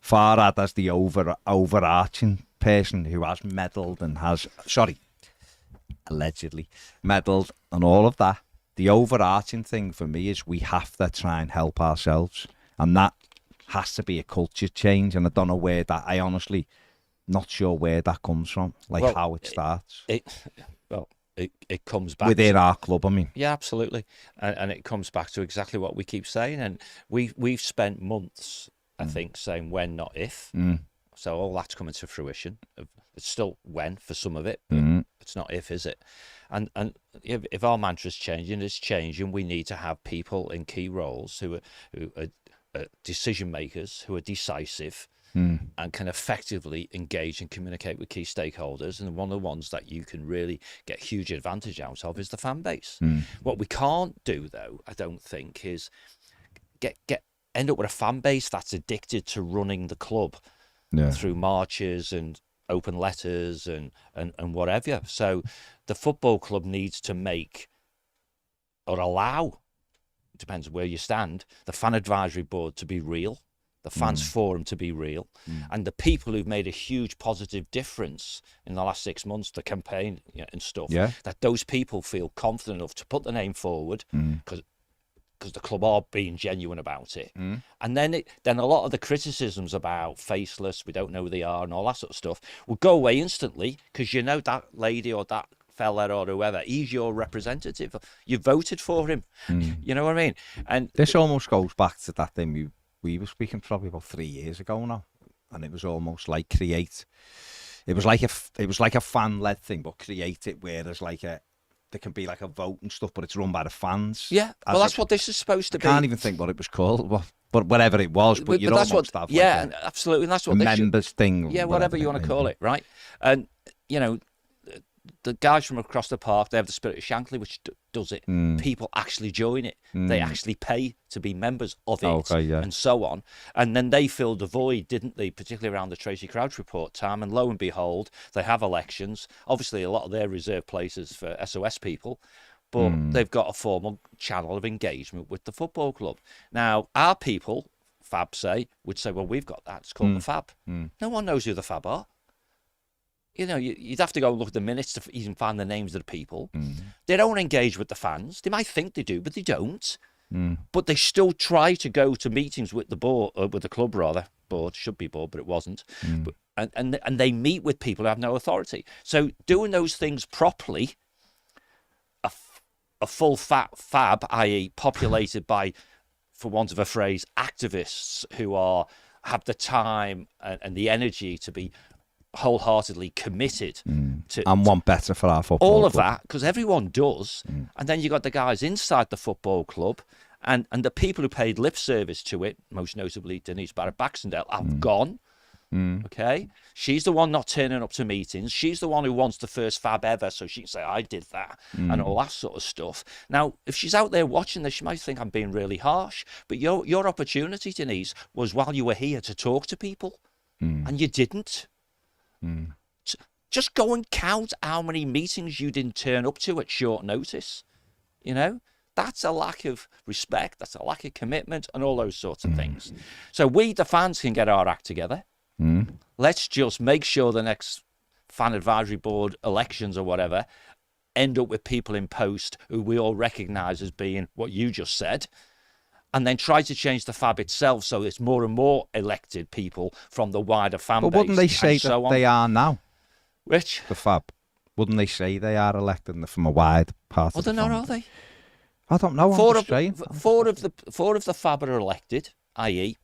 Farhad as the overarching person who has meddled and allegedly meddled and all of that. The overarching thing for me is we have to try and help ourselves, and that has to be a culture change. And I don't know where that. I honestly not sure where that comes from, like Well, how it starts. it comes back within our club. I mean, yeah, absolutely, and it comes back to exactly what we keep saying, and we've spent months, I think, saying when, not if. So all that's coming to fruition. It's still when for some of it, but it's not if, is it? And if our mantra's changing, it's changing. We need to have people in key roles who are decision makers, who are decisive, and can effectively engage and communicate with key stakeholders. And one of the ones that you can really get huge advantage out of is the fan base. What we can't do, though, I don't think, is end up with a fan base that's addicted to running the club through marches and open letters and whatever. So the football club needs to make or allow, it depends where you stand, the fan advisory board to be real, the fans forum to be real, and the people who've made a huge positive difference in the last 6 months, the campaign and stuff, that those people feel confident enough to put the name forward, because the club are being genuine about it. And then a lot of the criticisms about faceless, we don't know who they are, and all that sort of stuff will go away instantly, because you know that lady or that fella or whoever, he's your representative. You voted for him. You know what I mean? And this almost goes back to that thing we were speaking probably about 3 years ago now, and it was almost like create. It was like a fan-led thing, but create it where there's like there can be like a vote and stuff, but it's run by the fans. Yeah, well, that's what this is supposed to be. I can't even think what it was called, but whatever it was. But you that's almost what, have yeah, like absolutely, and that's what a this members thing. Yeah, whatever you want to call it, right? And the guys from across the park, they have the Spirit of Shankly, which does it. People actually join it. They actually pay to be members of it, and so on. And then they filled the void, didn't they? Particularly around the Tracy Crouch report time. And lo and behold, they have elections. Obviously, a lot of their reserved places for SOS people, but they've got a formal channel of engagement with the football club. Now, our people, Fab would say, well, we've got that. It's called the Fab. No one knows who the Fab are. You'd have to go and look at the minutes to even find the names of the people. They don't engage with the fans. They might think they do, but they don't. But they still try to go to meetings with the board, with the club rather. Board, should be board, but it wasn't. And they meet with people who have no authority. So doing those things properly, a full fab, i.e. populated by, for want of a phrase, activists who have the time and the energy to be wholeheartedly committed to and want better for our football all of club. that, because everyone does. And then you got the guys inside the football club and the people who paid lip service to it, most notably Denise Barrett-Baxendale, have gone. Okay, she's the one not turning up to meetings. She's the one who wants the first Fab ever, so she can say I did that and all that sort of stuff. Now, if she's out there watching this, she might think I'm being really harsh, but your opportunity, Denise, was while you were here to talk to people, and you didn't. Just go and count how many meetings you didn't turn up to at short notice. That's a lack of respect, that's a lack of commitment, and all those sorts of things. So we, the fans, can get our act together. Let's just make sure the next fan advisory board elections or whatever end up with people in post who we all recognise as being what you just said, and then try to change the Fab itself so it's more and more elected people from the wider fan base. But wouldn't they say that they are now? Which? The Fab. Wouldn't they say they are elected from a wide part of the they're fan not, are base? they? I don't know. Four of the Fab are elected, i.e.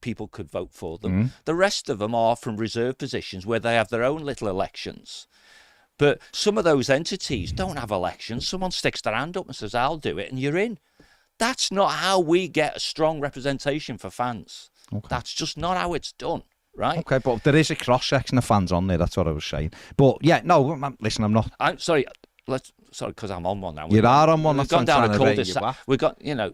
people could vote for them. The rest of them are from reserve positions where they have their own little elections. But some of those entities don't have elections. Someone sticks their hand up and says, I'll do it, and you're in. That's not how we get a strong representation for fans. Okay. That's just not how it's done, right? Okay, but there is a cross-section of fans on there. That's what I was saying. But, yeah, no, listen, I'm not... I'm sorry. Sorry, because I'm on one now. You are on one. We've gone down a cul-de-sac. We've got, no,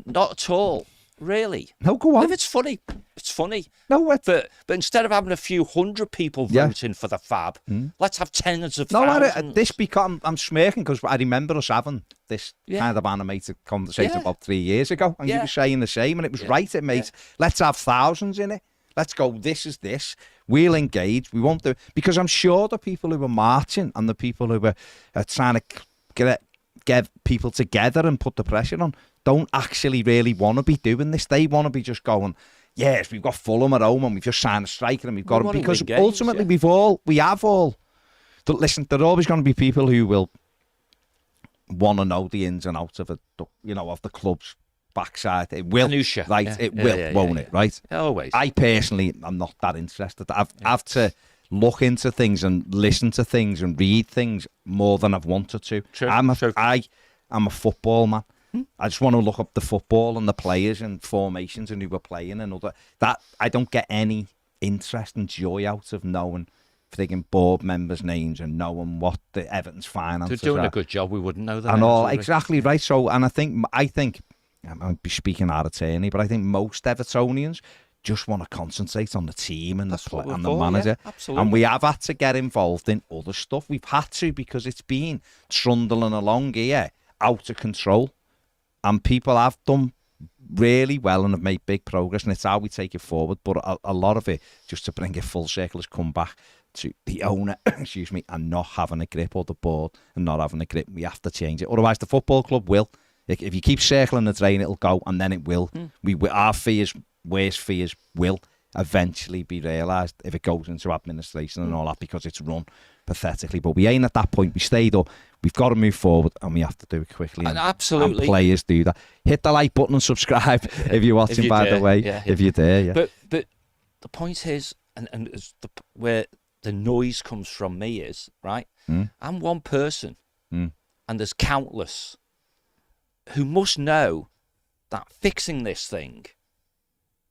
not at all. Really? No, go on. If it's funny, it's funny. No, but instead of having a few hundred people voting for the Fab, let's have tens of thousands. I'm smirking because I remember us having this kind of animated conversation about 3 years ago, and you were saying the same, and it was right. It made let's have thousands in it. Let's go. This is this. We'll engage. We won't do because I'm sure the people who were marching and the people who were trying to get people together and put the pressure on don't actually really want to be doing this. They want to be just going, yes, we've got Fulham at home and we've just signed a striker and we've got them. Because ultimately we have all. But listen, there are always going to be people who will want to know the ins and outs of it, of the club's backside. It will, Minutia. right? Yeah. It will, won't it? Right? Always. I personally am not that interested. I've to look into things and listen to things and read things more than I've wanted to. True. I'm a football man. I just want to look up the football and the players and formations and who we're playing and all that. I don't get any interest and joy out of knowing frigging board members' names and knowing what the Everton's finances They're doing are. a good job. We wouldn't know that. And all exactly right. So, and I think I might be speaking out of turn, but I think most Evertonians just want to concentrate on the team and the manager. Yeah, absolutely. And we have had to get involved in other stuff. We've had to because it's been trundling along here out of control. And people have done really well and have made big progress, and it's how we take it forward. But a lot of it, just to bring it full circle, has come back to the owner, excuse me, and not having a grip, or the board and not having a grip. We have to change it. Otherwise, the football club will. If you keep circling the drain, it'll go, and then it will. Our fears, worst fears, will eventually be realised if it goes into administration and all that, because it's run pathetically. But we ain't at that point. We stayed up. We've got to move forward, and we have to do it quickly. And absolutely. And players do that. Hit the like button and subscribe if you're watching, by the way. Yeah. If you're there, yeah. But the point is, and where the noise comes from me is, right? I'm one person, and there's countless who must know that fixing this thing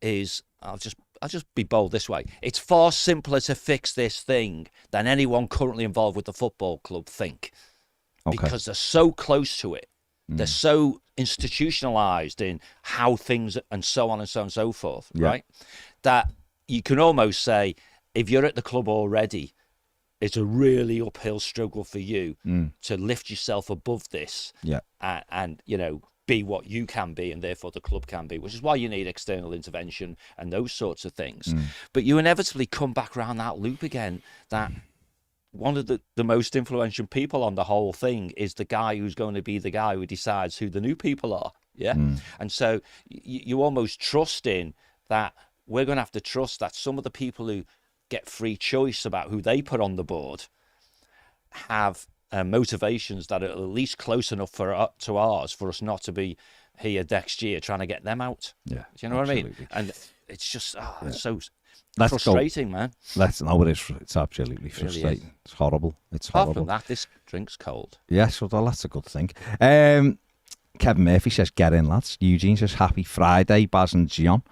is, I'll just be bold this way. It's far simpler to fix this thing than anyone currently involved with the football club think. Okay. Because they're so close to it. They're so institutionalized in how things and so on and so on and so forth, right? That you can almost say, if you're at the club already, it's a really uphill struggle for you to lift yourself above this and be what you can be, and therefore the club can be, which is why you need external intervention and those sorts of things. But you inevitably come back around that loop again, that one of the most influential people on the whole thing is the guy who's going to be the guy who decides who the new people are. And so you almost trust in that. We're going to have to trust that some of the people who get free choice about who they put on the board have motivations that are at least close enough to ours for us not to be here next year trying to get them out. Do you know what I mean? And it's just it's so frustrating, man. No, it is. It's absolutely frustrating. Really, it's horrible. It's horrible. Apart from that, this drink's cold. Yes, well, that's a good thing. Kevin Murphy says, get in, lads. Eugene says, happy Friday, Baz and John.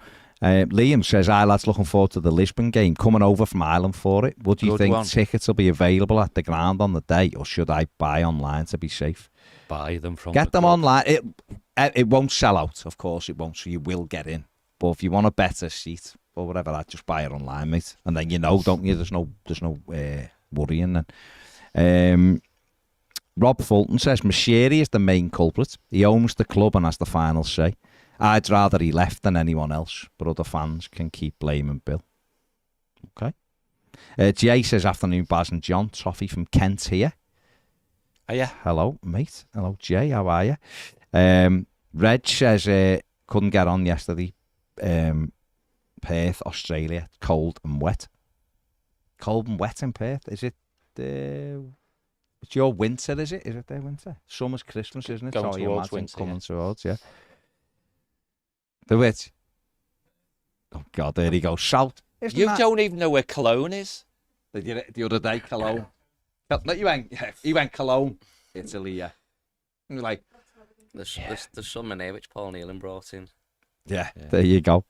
Liam says, hi lads, looking forward to the Lisbon game, coming over from Ireland for it. Would you think tickets will be available at the ground on the day, or should I buy online to be safe? Buy them from Get them online. It won't sell out, of course it won't, so you will get in. But if you want a better seat or whatever, I'd just buy it online, mate. And then don't you? There's no worrying then. Rob Fulton says, Mashiri is the main culprit. He owns the club and has the final say. I'd rather he left than anyone else, but other fans can keep blaming Bill. Okay. Jay says, afternoon, Baz and John. Toffee from Kent here. Hiya. Hello, mate. Hello, Jay. How are you? Reg says, couldn't get on yesterday. Perth, Australia. Cold and wet. Cold and wet in Perth. Is it... it's your winter, is it? Is it their winter? Summer's Christmas, isn't it? Going towards winter, coming towards, yeah. The which? Oh God, there he goes. Shout! Don't even know where Cologne is. The other day, Cologne. No, he went Cologne, Italy. Yeah. And you're like, there's some in here which Paul Nealon brought in. Yeah. There you go.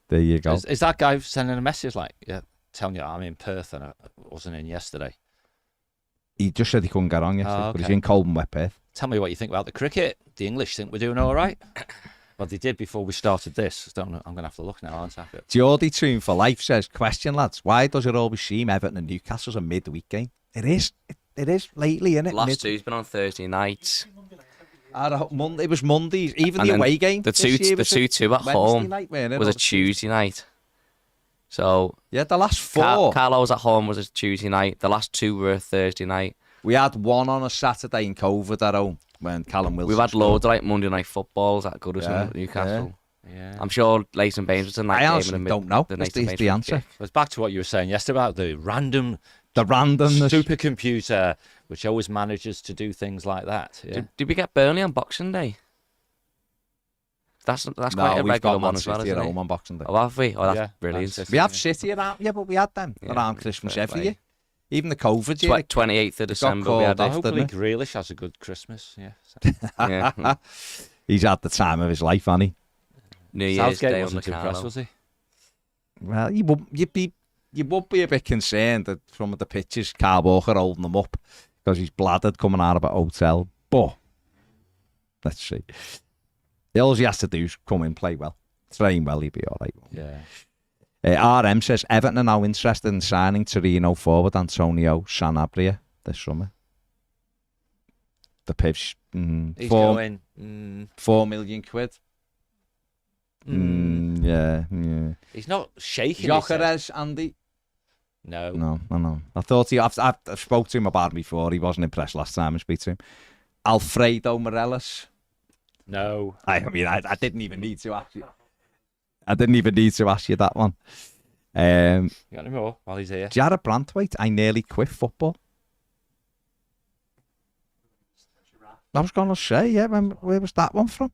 There you go. Is that guy sending a message like, telling you I'm in Perth and I wasn't in yesterday? He just said he couldn't get on yesterday, but he's in cold and wet Perth. Tell me what you think about the cricket. The English think we're doing all right. Well, they did before we started this. I'm going to have to look now, aren't I? Geordie Tune for Life says, question, lads, why does it always seem Everton and Newcastle's a midweek game? It is. It is lately, isn't it? Last two's been on Thursday nights. It was Mondays. Even the away game. The 2-2 at home was a Tuesday night. So yeah, the last four. Carlo's at home was a Tuesday night. The last two were a Thursday night. We had one on a Saturday in COVID at home when Callum Wilson. We've had loads of Monday night footballs at Goodison, Newcastle. Yeah. I'm sure Leighton Baines was a night game. I honestly don't know. That's the answer. It's back to what you were saying yesterday about the randomness. Supercomputer which always manages to do things like that. Yeah. Did we get Burnley on Boxing Day? That's quite a we've regular got Man one as well, City isn't at it? home on Boxing Day. Oh, have we? Oh, that's Yeah, brilliant. Man City. We have City around, yeah, but we had them around Christmas fair every play. year. Even the COVID year. 28th of December we called had off, it. Hopefully didn't Grealish has a good Christmas. Yeah. So. Yeah. He's had the time of his life, hasn't he? New Year's Southgate Day on wasn't the impressed, Carlo. was he? Well, you would be a bit concerned that some of the pitches, Carl Walker holding them up because he's bladdered coming out of a hotel. But let's see. All he has to do is come in, play well, train well, he'll be all right. Yeah. RM says Everton are now interested in signing Torino forward Antonio Sanabria this summer. The Pivs, He's 4 going. 4 million quid. Yeah. He's not shaking. his head. Gyökeres, Andy. No. No. I thought I've spoke to him about it before. He wasn't impressed last time I spoke to him. Alfredo Morelos. No. I mean, I didn't even need to ask you. I didn't even need to ask you that one. You got any more while he's here? Jared Brantwaite, I nearly quit football. I was going to say, yeah, where was that one from?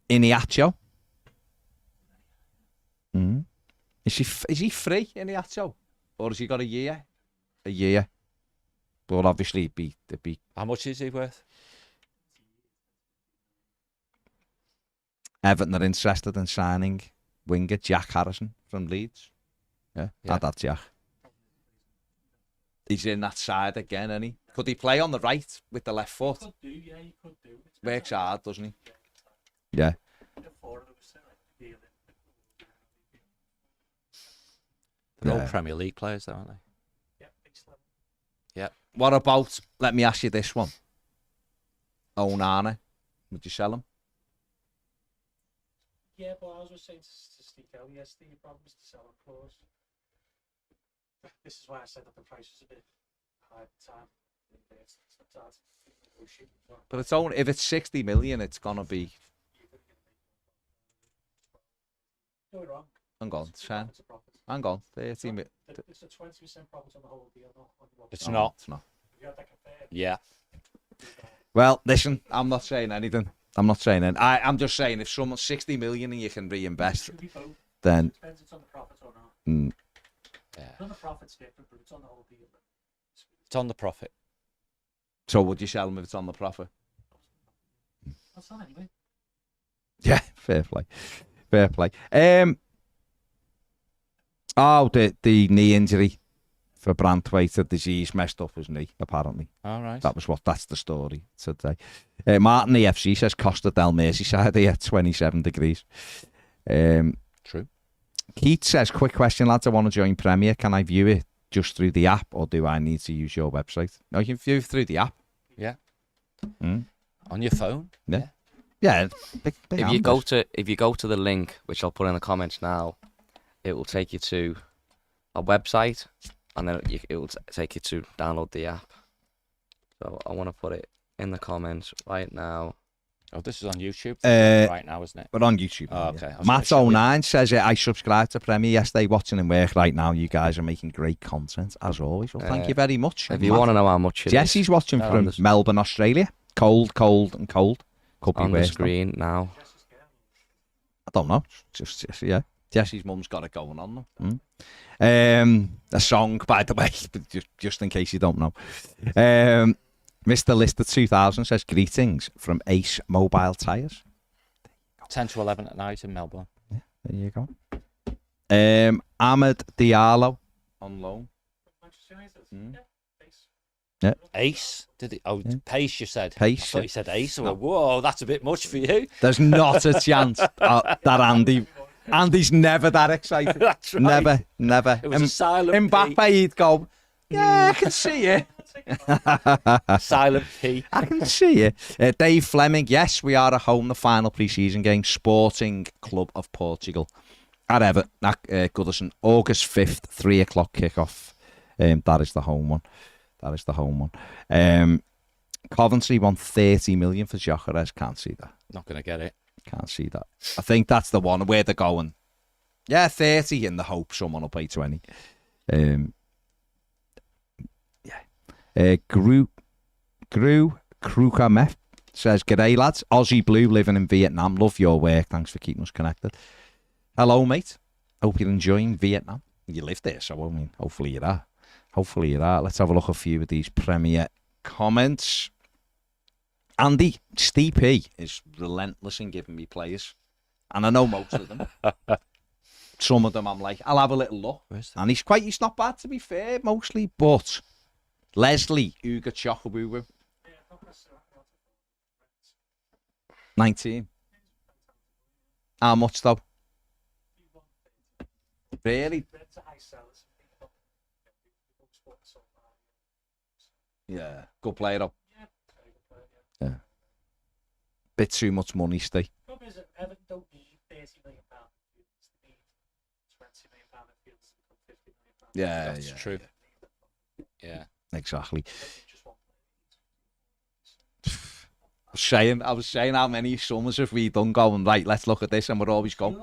Iniacho. Is he free, Iniacho? Or has he got a year? A year. Well, obviously, it'd be How much is he worth? Everton are interested in signing winger Jack Harrison from Leeds. Yeah. That's Jack. He's in that side again, isn't he? Could he play on the right with the left foot? Could do, yeah, he could do. Works hard, doesn't he? Yeah. They're all Yeah. Premier League players, though, aren't they? Yeah, big slim. Yeah. What about, let me ask you this one. Onana, would you sell him? Yeah, but I was just saying to Steve Kelly yesterday, your problem is the selling clause. This is why I said that the price was a bit high at the time. It's hard to negotiate. But it's only, if it's 60 million, it's going to be, No, you're wrong. hang on, 10, It's a profit. hang on, 30 million. It's a 20% profit on the whole deal. Not on the It's No, not. It's not. You had that compared. Yeah. Well, listen, I'm not saying anything. I'm just saying if someone's 60 million and you can reinvest, Should be both. then It depends if it's on the profit or not. Yeah. On the profit's different, but it's on the whole deal. It's on the profit. so would you sell them if it's on the profit? That's not anyway. Yeah, fair play. Fair play. The knee injury for Brantwaite, the disease messed up his knee, apparently. All right. That's the story today. Martin EFC says Costa del Merseyside here, 27 degrees. True. Keith says, quick question, lads, I want to join Premier. Can I view it just through the app or do I need to use your website? No, you can view it through the app. Yeah. Mm. On your phone. Yeah. Yeah. Big If you go to the link, which I'll put in the comments now, it will take you to a website, and then it will take you to download the app. So I want to put it in the comments right now. Oh, this is on YouTube right now, isn't it? We're on YouTube. Oh, okay. I was Matt09 says, I subscribed to Premier yesterday, watching him work right now. You guys are making great content, as always. Well, thank you very much. If you want to know how much it is, Jesse's watching from Melbourne, Australia. Cold. Could be on the worse. screen now. I don't know. Just yeah. Jesse's mum's got it going on though. A song, by the way, just in case you don't know. Mr. Lister 2000 says, greetings from Ace Mobile Tyres. 10 to 11 at night in Melbourne. Yeah, there you go. Ahmed Diallo on loan. Manchester United. Mm. Yeah, base. Yeah. Ace? Did it? Oh, Yeah. Pace, you said. Pace, I thought yeah. you said Ace. I No. went, whoa, that's a bit much for you. There's not a chance that Andy's never that excited. That's right. Never. It was a silent Mbappe, he'd go, yeah, I can see you. Silent P. I can see you. Dave Fleming, yes, we are at home, the final pre-season game, Sporting Club of Portugal at Everton, at Goodison, August 5th, 3 o'clock kickoff. That is the home one. Coventry won 30 million for Gyökeres. Can't see that. Not going to get it. Can't see that. I think that's the one where they're going. Yeah, 30 in the hope someone will pay 20. Yeah. Kruka Meth says, "G'day lads, Aussie Blue living in Vietnam. Love your work. Thanks for keeping us connected." Hello, mate. Hope you're enjoying Vietnam. You live there, so I mean, hopefully you're there. Hopefully you're there. Let's have a look at a few of these Premier comments. Andy, Steve P is relentless in giving me players, and I know most of them. Some of them I'm like, I'll have a little look. And he's not bad, to be fair, mostly. But Leslie Uga Chokabubu, 19. How much though? Really? Yeah, good player though. Yeah. Bit too much money, Steve. The problem is that Everton don't need £30 million. They need £20 million midfields to become £50 million. Yeah, That's true. Yeah. Exactly. Just one I was saying how many summers have we done going, right, let's look at this, and we're always going.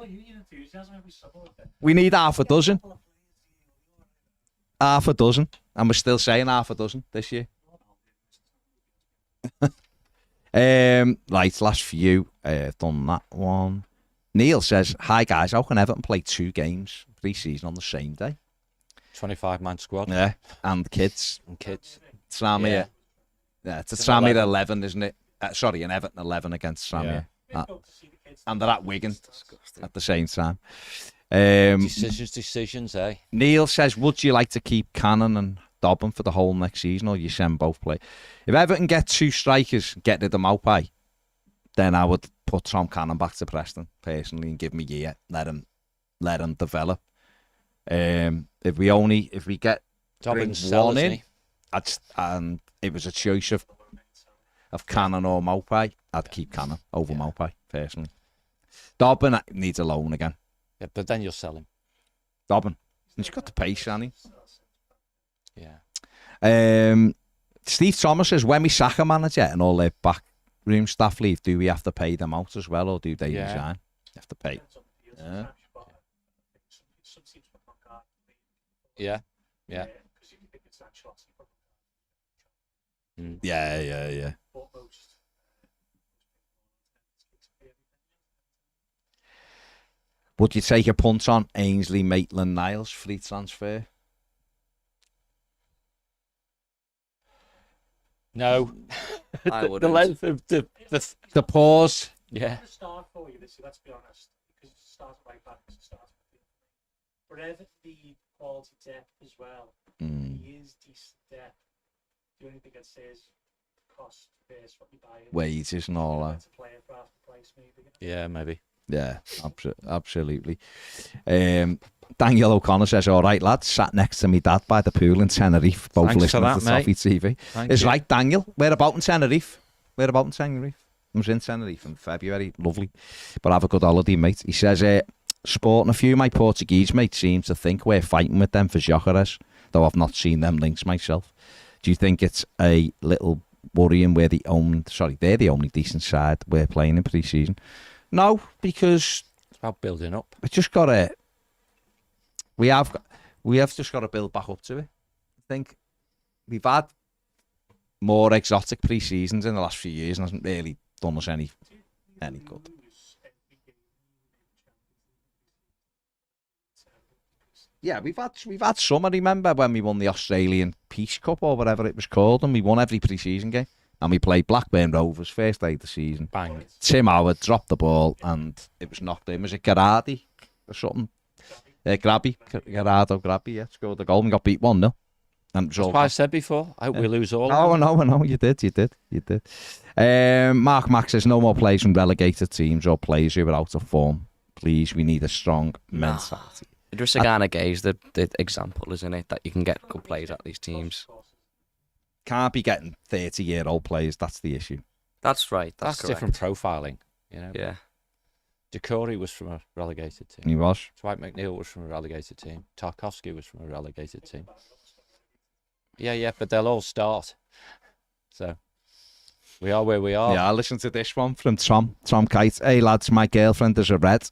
enthusiasm every summer with it. We need half a dozen. Half a dozen. And we're still saying half a dozen this year. Right, last few. Done that one. Neil says, "Hi guys, how can Everton play 2 games pre-season on the same day?" 25-man squad. Yeah, and kids. And kids. Sammy. Yeah. Yeah, it's a Sammy 11, isn't it? Sorry, an Everton 11 against Sammy. Maybe go to see the kids. And they're at Wigan at the same time. Decisions, eh? Neil says, "Would you like to keep Cannon and Dobbin for the whole next season, or you send both play? If Everton get 2 strikers, get rid of Maupai, then I would put Tom Cannon back to Preston personally and give him a year, let him develop. If we get Dobbin's one in, and it was a choice of Cannon or Maupai, I'd keep Cannon over Maupai personally. Dobbin needs a loan again. Yeah, but then you'll sell him. Dobbin, he's got the pace, hasn't he? Yeah. Steve Thomas says, "When we sack a manager and all their backroom staff leave, do we have to pay them out as well, or do they resign?" You have to pay. Yeah. Some teams put on guard. Yeah. Because you think it's actual. Yeah. But most. Would you take a punt on Ainsley, Maitland-Niles free transfer? No. I the wouldn't. length of The pause. yeah. It's a start for you this year, let's be honest. Because it starts right back, it's a start for you. But Everton need quality depth as well. He is decent depth. The only thing I'd say is cost versus what you buy. Wages and all that. To play it for half the price, maybe. Yeah, maybe. Yeah, absolutely. Daniel O'Connor says, "All right, lads, sat next to me dad by the pool in Tenerife, both Thanks for listening that, to Toffee TV." Thank It's you. right, Daniel. Whereabout in Tenerife? I was in Tenerife in February. Lovely. But have a good holiday, mate. He says, "Sporting a few of my Portuguese mates seem to think we're fighting with them for Gyökeres, though I've not seen them links myself. Do you think it's a little worrying they're the only decent side we're playing in pre-season?" No, because It's about building up. we just got to. We have just got to build back up to it. I think we've had more exotic pre-seasons in the last few years, and hasn't really done us any good. Yeah, we've had some. I remember when we won the Australian Peace Cup or whatever it was called, and we won every pre-season game. And we played Blackburn Rovers first day of the season. Bang. Tim Howard dropped the ball and it was knocked in. Was it Garadi or something? Gerardo Grabby, yeah, scored the goal and got beat 1-0. And That's what I said before. I hope we lose all. I know. You did. Mark Max says, "No more players from relegated teams or players who are out of form. Please, we need a strong mentality." Idrissa Gana Gay is the example, isn't it? That you can get good players at these teams. Can't be getting 30-year-old players. That's the issue. That's right. That's correct. different profiling. You know. Yeah. Decore was from a relegated team. He was. Dwight McNeil was from a relegated team. Tarkovsky was from a relegated team. Yeah, but they'll all start. So we are where we are. Yeah, listen to this one from Tom. Tom Kite. "Hey lads, my girlfriend is a Red."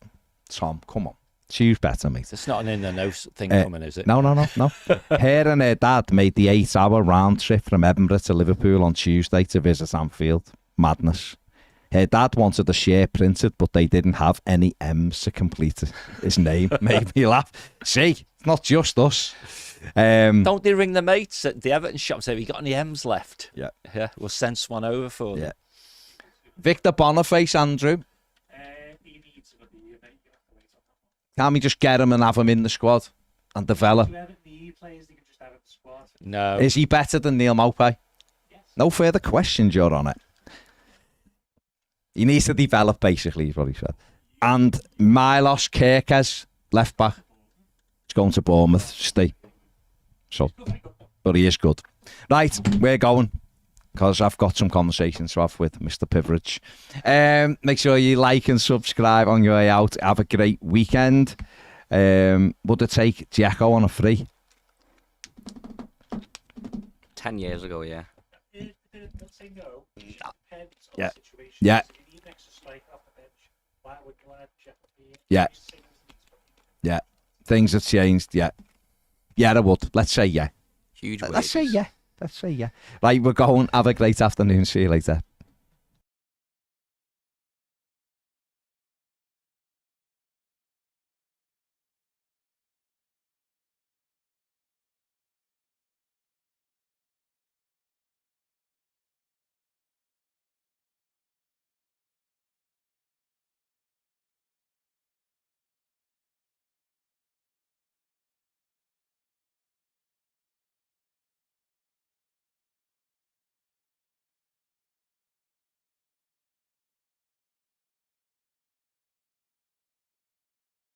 Tom, come on. Stu's better, mate. It's not an in the nose thing coming, is it? No. Her and her dad made the 8-hour round trip from Edinburgh to Liverpool on Tuesday to visit Anfield. Madness. Her dad wanted the shirt printed, but they didn't have any M's to complete his name. Made me laugh. See, it's not just us. Don't they ring the mates at the Everton shop and say, have you got any M's left? Yeah. Yeah, we'll send one over for them. Yeah. Victor Boniface, Andrew. He needs to be here, mate. You have to wait on that one. Can't we just get him and have him in the squad and develop? You haven't need players, they can just have it in the squad. No. Is he better than Neil Maupay? Yes. No further questions, Your Honour. He needs to develop, basically, is what he said. And Milos Kerkez, left back. He's going to Bournemouth. Stay. So, but he is good. Right, we're going. Because I've got some conversations to have with Mr. Piveridge. Make sure you like and subscribe on your way out. Have a great weekend. Would it take Dzeko on a free? 10 years ago, yeah. Let's say no. Depends on Yeah. the situation. Yeah. So you need an extra striker off the bench. Why would you want to check up the Yeah. Yeah. Things have changed. Yeah. Yeah, I would. Let's say yeah. Huge Let's say wages. yeah. Let's say yeah. Right, we're going. Have a great afternoon. See you later.